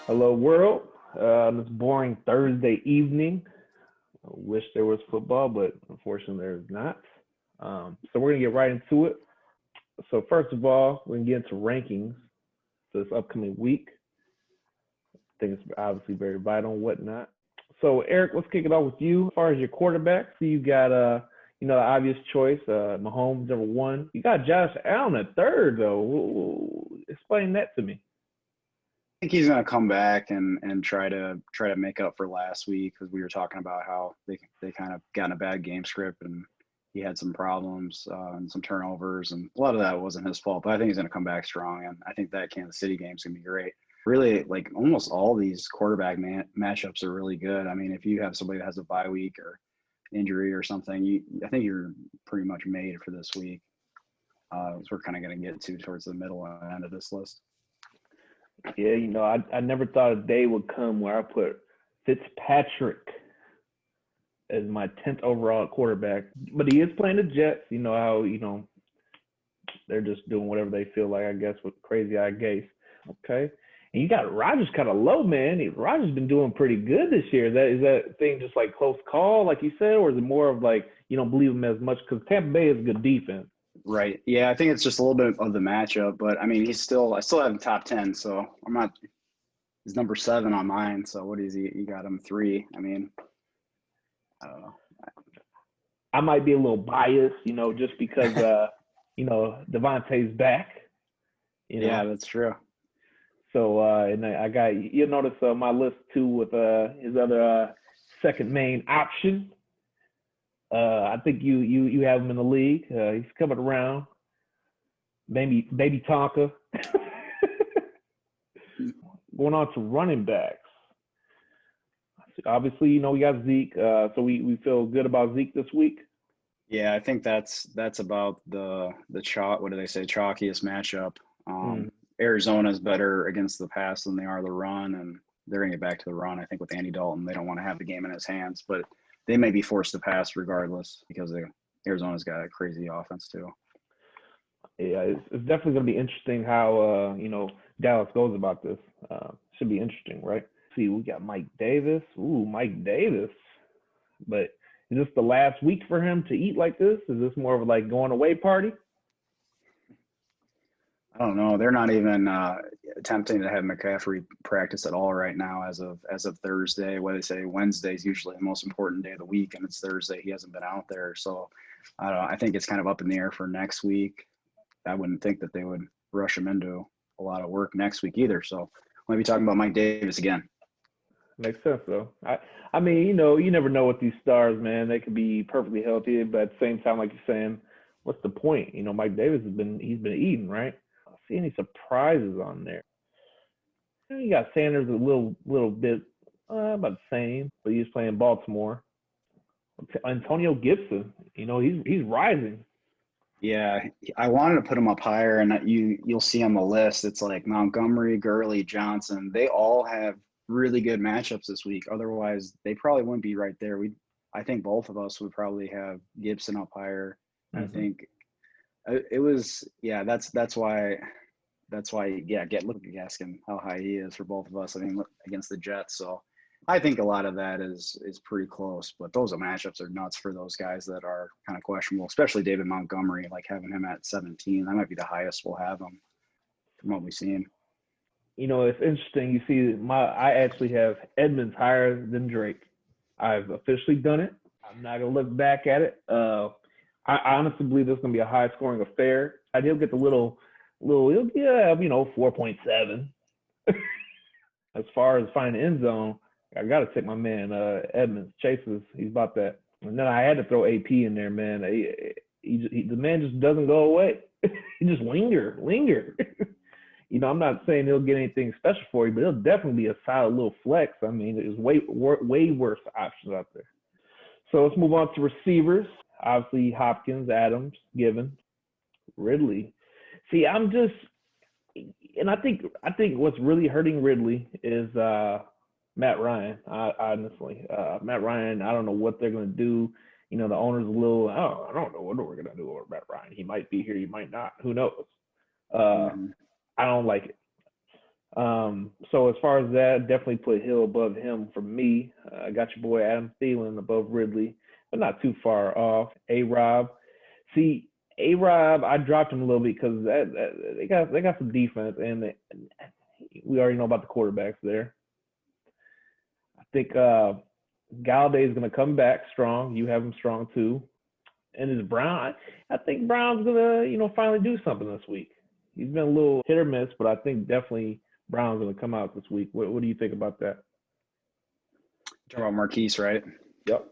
Hello, world. This boring Thursday evening. I wish there was football, but unfortunately there's not. So we're going to get right into it. So first of all, we're going to get into rankings for this upcoming week. I think it's obviously very vital and whatnot. So Eric, let's kick it off with you. As far as your quarterback, so you got the obvious choice, Mahomes number one. You got Josh Allen at third, though. Explain that to me. I think he's going to come back and try to make up for last week, because we were talking about how they kind of got in a bad game script and he had some problems and some turnovers, and a lot of that wasn't his fault. But I think he's going to come back strong, and I think that Kansas City game is going to be great. Really, like almost all these quarterback matchups are really good. I mean, if you have somebody that has a bye week or injury or something, I think you're pretty much made for this week. So we're kind of going to get towards the middle end of this list. Yeah, I never thought a day would come where I put Fitzpatrick as my 10th overall quarterback. But he is playing the Jets. You know how, they're just doing whatever they feel like, I guess, with crazy-eyed Gase. Okay. And you got Rodgers kind of low, man. Rodgers been doing pretty good this year. Is that thing just like close call, like you said, or is it more of like you don't believe him as much? Because Tampa Bay is a good defense. Right. Yeah, I think it's just a little bit of the matchup, but I mean, I still have him top 10, so I'm not. He's number 7 on mine. So what is he? You got him 3. I mean, I don't know. I might be a little biased, just because Devontae's back. Yeah, that's true. So and I got you'll notice my list too with his other second main option. I think you have him in the league. He's coming around. Baby Tonka. Going on to running backs. Obviously, we got Zeke. So we feel good about Zeke this week. Yeah, I think that's about the what do they say, chalkiest matchup. Arizona's better against the pass than they are the run, and they're going to get back to the run. I think with Andy Dalton, they don't want to have the game in his hands, but they may be forced to pass regardless because Arizona's got a crazy offense too. Yeah, it's definitely going to be interesting how Dallas goes about this. Should be interesting, right? See, we got Mike Davis. Ooh, Mike Davis. But is this the last week for him to eat like this? Is this more of a like going away party? I don't know. They're not even attempting to have McCaffrey practice at all right now as of Thursday. What they say, Wednesday is usually the most important day of the week, and it's Thursday. He hasn't been out there. So I don't know. I think it's kind of up in the air for next week. I wouldn't think that they would rush him into a lot of work next week either. So we'll be talking about Mike Davis again. Makes sense, though. I mean, you never know with these stars, man. They could be perfectly healthy, but at the same time, like you're saying, what's the point? Mike Davis he's been eating, right? I don't see any surprises on there. You got Sanders a little bit about the same, but he's playing Baltimore. Antonio Gibson, he's rising. Yeah, I wanted to put him up higher, and you'll see on the list, it's like Montgomery, Gurley, Johnson. They all have really good matchups this week. Otherwise, they probably wouldn't be right there. I think both of us would probably have Gibson up higher. Mm-hmm. I think it was, yeah, that's why, yeah, look at Gaskin, how high he is for both of us. I mean, look, against the Jets. So I think a lot of that is pretty close, but those matchups are nuts for those guys that are kind of questionable, especially David Montgomery, like having him at 17. That might be the highest we'll have him from what we've seen. It's interesting. You see, I actually have Edmonds higher than Drake. I've officially done it. I'm not gonna look back at it. I honestly believe this is gonna be a high scoring affair. I did get the little, it'll be 4.7. As far as finding end zone, I got to take my man Edmonds. Chases, he's about that. And then I had to throw AP in there, man. The man just doesn't go away. He just linger. I'm not saying he'll get anything special for you, but he'll definitely be a solid little flex. I mean, there's way worse options out there. So let's move on to receivers. Obviously, Hopkins, Adams, Given, Ridley. See, and I think what's really hurting Ridley is Matt Ryan. Honestly, Matt Ryan. I don't know what they're gonna do. You know, the owner's a little. I don't know what we're gonna do with Matt Ryan. He might be here. He might not. Who knows? Uh, Mhm. I don't like it. So as far as that, definitely put Hill above him for me. I got your boy Adam Thielen above Ridley, but not too far off. A-Rob. See, A-Rob, I dropped him a little bit because they got some defense, and we already know about the quarterbacks there. I think Galladay is going to come back strong. You have him strong too. And is Brown? I think Brown's going to finally do something this week. He's been a little hit or miss, but I think definitely Brown's going to come out this week. What do you think about that? Talking about Marquise, right? Yep.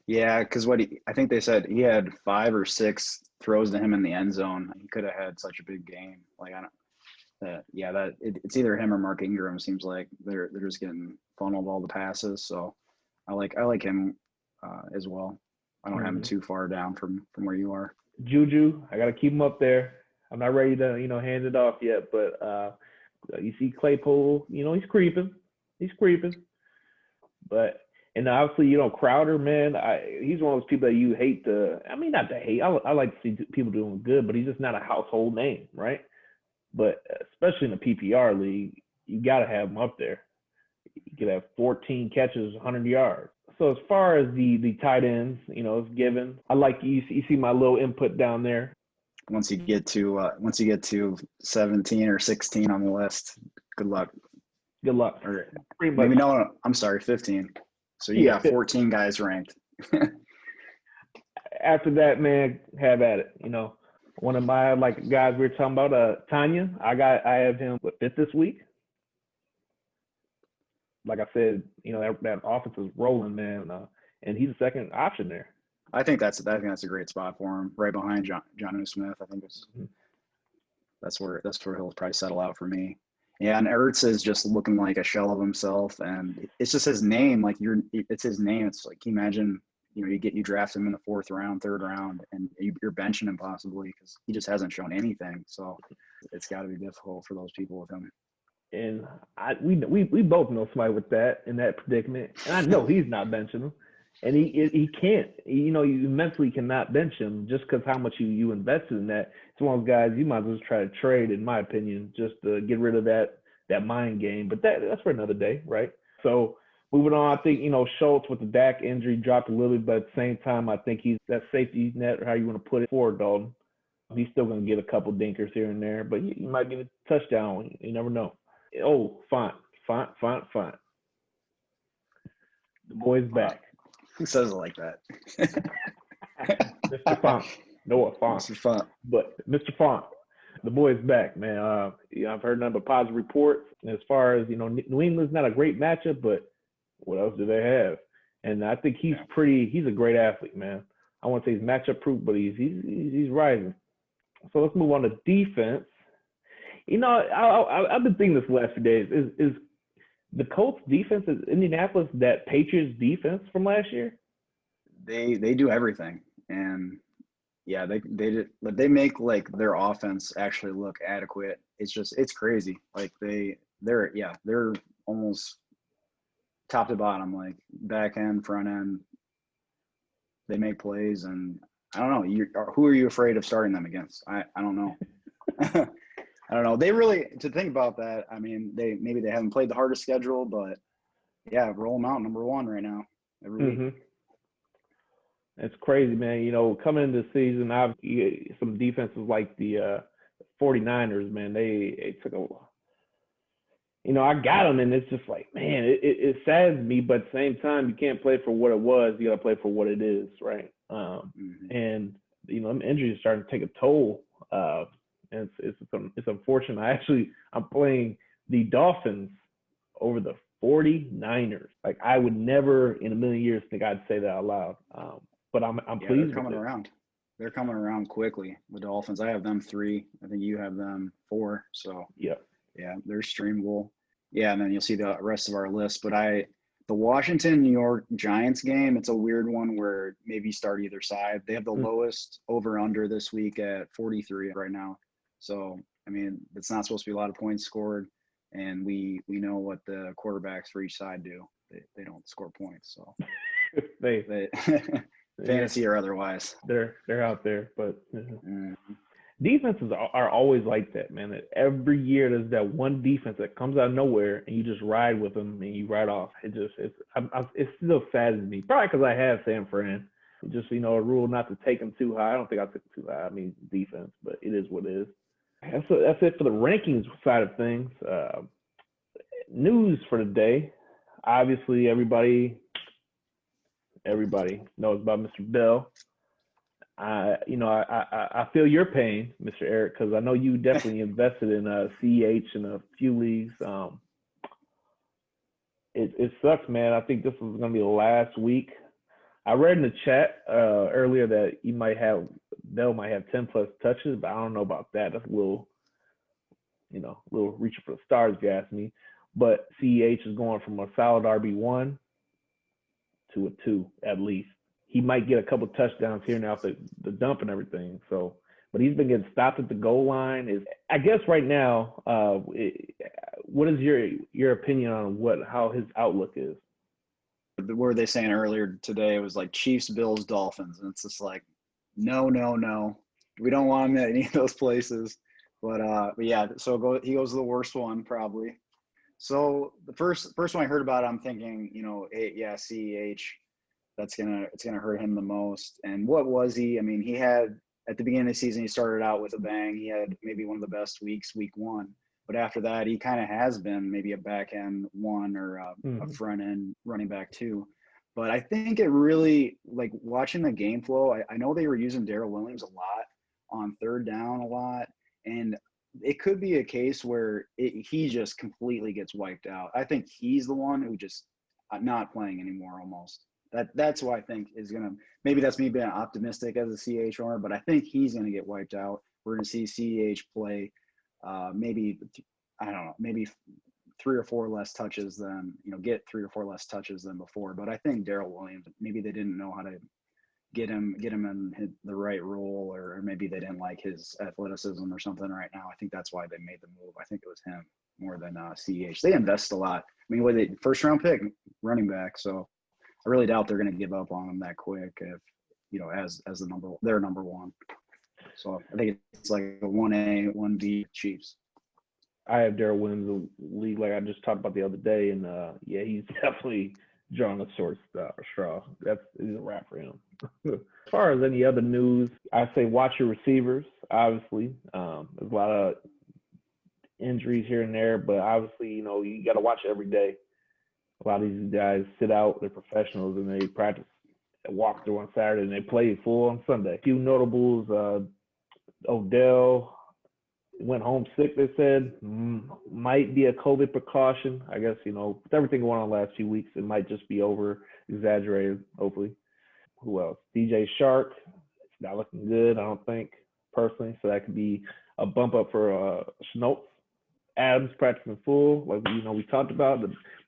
Yeah, because I think they said he had 5 or 6 throws to him in the end zone. He could have had such a big game. Like I don't. It's either him or Mark Ingram. Seems like they're just getting funneled all the passes. So I like him as well. I don't have him too far down from where you are. Juju, I got to keep him up there. I'm not ready to hand it off yet, but you see Claypool, he's creeping. He's creeping. But and obviously, Crowder, man, he's one of those people that you hate to. I mean, not to hate. I like to see people doing good, but he's just not a household name, right? But especially in the PPR league, you got to have him up there. You could have 14 catches, 100 yards. So as far as the tight ends, it's given. I like you see my little input down there. Once you get to 17 or 16 on the list, good luck. Good luck. Or maybe no, I'm sorry, 15. So you got 14 guys ranked. After that, man, have at it. One of my guys we were talking about, Tanya. I have him 5th this week. Like I said, that offense is rolling, man, and he's the second option there. I think that's a great spot for him, right behind Jonnu Smith. I think that's where he'll probably settle out for me. Yeah, and Ertz is just looking like a shell of himself, and it's just his name. Like it's his name. It's like, can you imagine? You draft him in the 4th round, 3rd round, and you're benching him possibly because he just hasn't shown anything. So it's got to be difficult for those people with him. And we both know somebody with that in that predicament, and I know he's not benching him, and he can't. You mentally cannot bench him just because how much you invested in that. It's one of those guys you might as well just try to trade, in my opinion, just to get rid of that mind game. But that's for another day, right? So moving on, I think Schultz with the Dak injury dropped a little bit, but at the same time, I think he's that safety net, or how you want to put it, for Dalton. He's still going to get a couple dinkers here and there, but you might get a touchdown. You never know. Oh, Font. The boy's back. Who says it like that? Mr. Font. Noah Font. Mr. Font. But Mr. Font, the boy's back, man. I've heard nothing but positive reports. And as far as, New England's not a great matchup, but what else do they have? And I think he's a great athlete, man. I want to say he's matchup proof, but he's rising. So let's move on to defense. I've been thinking this the last few days. Is the Colts defense, is Indianapolis that Patriots defense from last year? They do everything, and yeah, they make their offense actually look adequate. It's crazy. Like they're almost top to bottom, like back end, front end. They make plays, and I don't know. Who are you afraid of starting them against? I don't know. I don't know. They really, to think about that, I mean, they haven't played the hardest schedule, but yeah, roll them out number 1 right now every week. It's crazy, man. Coming into the season, some defenses like the 49ers, man, they took a I got them, and it's just like, man, it saddens me, but at the same time, you can't play for what it was. You got to play for what it is, right? And injuries are starting to take a toll. And it's unfortunate. I'm playing the Dolphins over the 49ers. Like, I would never in a million years think I'd say that out loud. But I'm pleased. They're coming around. They're coming around quickly. The Dolphins. I have them 3. I think you have them 4. So yeah, they're streamable. Yeah, and then you'll see the rest of our list. But the Washington New York Giants game, it's a weird one where maybe you start either side. They have the lowest over under this week at 43 right now. So, I mean, it's not supposed to be a lot of points scored. and we know what the quarterbacks for each side do. They don't score points, so they fantasy or otherwise. They're out there, but Mm. defenses are always like that, man. Every year there's that one defense that comes out of nowhere and you just ride with them and you ride off. It still saddens me. Probably because I have San Fran. Just, a rule not to take them too high. I don't think I took it too high. I mean, defense, but it is what it is. That's it for the rankings side of things. News for the day. Obviously, everybody knows about Mr. Bell. I feel your pain, Mr. Eric, because I know you definitely invested in CEH in a few leagues. It sucks, man. I think this is going to be the last week. I read in the chat earlier that Bell might have 10 plus touches, but I don't know about that. That's a little reaching for the stars, if you ask me. But CEH is going from a solid RB1 to a 2 at least. He might get a couple touchdowns here now after the dump and everything. So, but he's been getting stopped at the goal line. I guess right now, what is your opinion on how his outlook is? What were they saying earlier today? It was like Chiefs, Bills, Dolphins, and it's just like, no, we don't want him at any of those places. But yeah, so he goes to the worst one probably. So the first one I heard about, I'm thinking, CEH. It's gonna hurt him the most. And what was he? I mean, he had at the beginning of the season, he started out with a bang. He had maybe one of the best weeks, week 1. But after that, he kind of has been maybe a back end 1 or a front end running back 2. But I think it really, like watching the game flow, I know they were using Darrell Williams a lot on third down a lot. And it could be a case where he just completely gets wiped out. I think he's the one who just not playing anymore almost. That's who I think is going to – maybe that's me being optimistic as a CEH owner, but I think he's going to get wiped out. We're going to see CEH play maybe 3 or 4 less touches than – get 3 or 4 less touches than before. But I think Darrell Williams, maybe they didn't know how to get him in the right role, or maybe they didn't like his athleticism or something right now. I think that's why they made the move. I think it was him more than CEH. They invest a lot. I mean, first round pick, running back, so – I really doubt they're going to give up on him that quick if, as their number 1. So I think it's like a 1A, 1B Chiefs. I have Darrell Williams in the league like I just talked about the other day, and he's definitely drawing a short straw. He's a wrap for him. As far as any other news, I say watch your receivers. Obviously, there's a lot of injuries here and there, but obviously, you got to watch it every day. A lot of these guys sit out, they're professionals, and they practice walk through on Saturday, and they play full on Sunday. A few notables, Odell went home sick, they said. Might be a COVID precaution. I guess, with everything going on the last few weeks, it might just be over-exaggerated, hopefully. Who else? DJ Shark. It's not looking good, I don't think, personally. So that could be a bump up for Schnotes. Adams practicing full, like we talked about.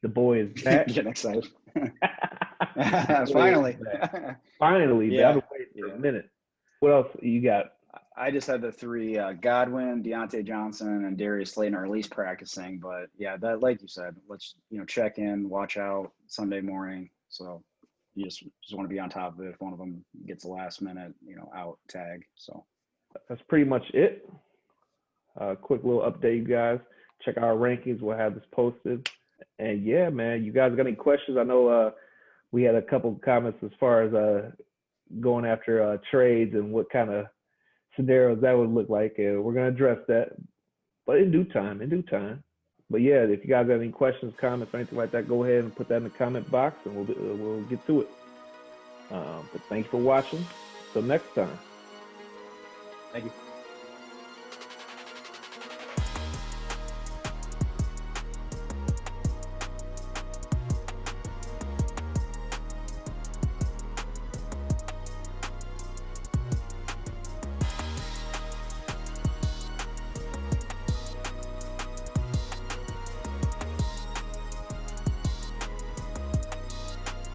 The boy is back. Getting excited. Finally. Finally, yeah. I've been waiting for a minute. What else you got? I just had the 3: Godwin, Deontay Johnson, and Darius Slayton are at least practicing. But yeah, that, like you said, let's check in, watch out Sunday morning. So you just want to be on top of it if one of them gets a last minute out tag. So that's pretty much it. Quick little update, you guys. Check our rankings. We'll have this posted. And yeah, man, you guys got any questions? I know we had a couple of comments as far as going after trades and what kind of scenarios that would look like. And we're going to address that, but in due time. But yeah, if you guys got any questions, comments, or anything like that, go ahead and put that in the comment box, and we'll get to it. But thanks for watching. Till next time. Thank you.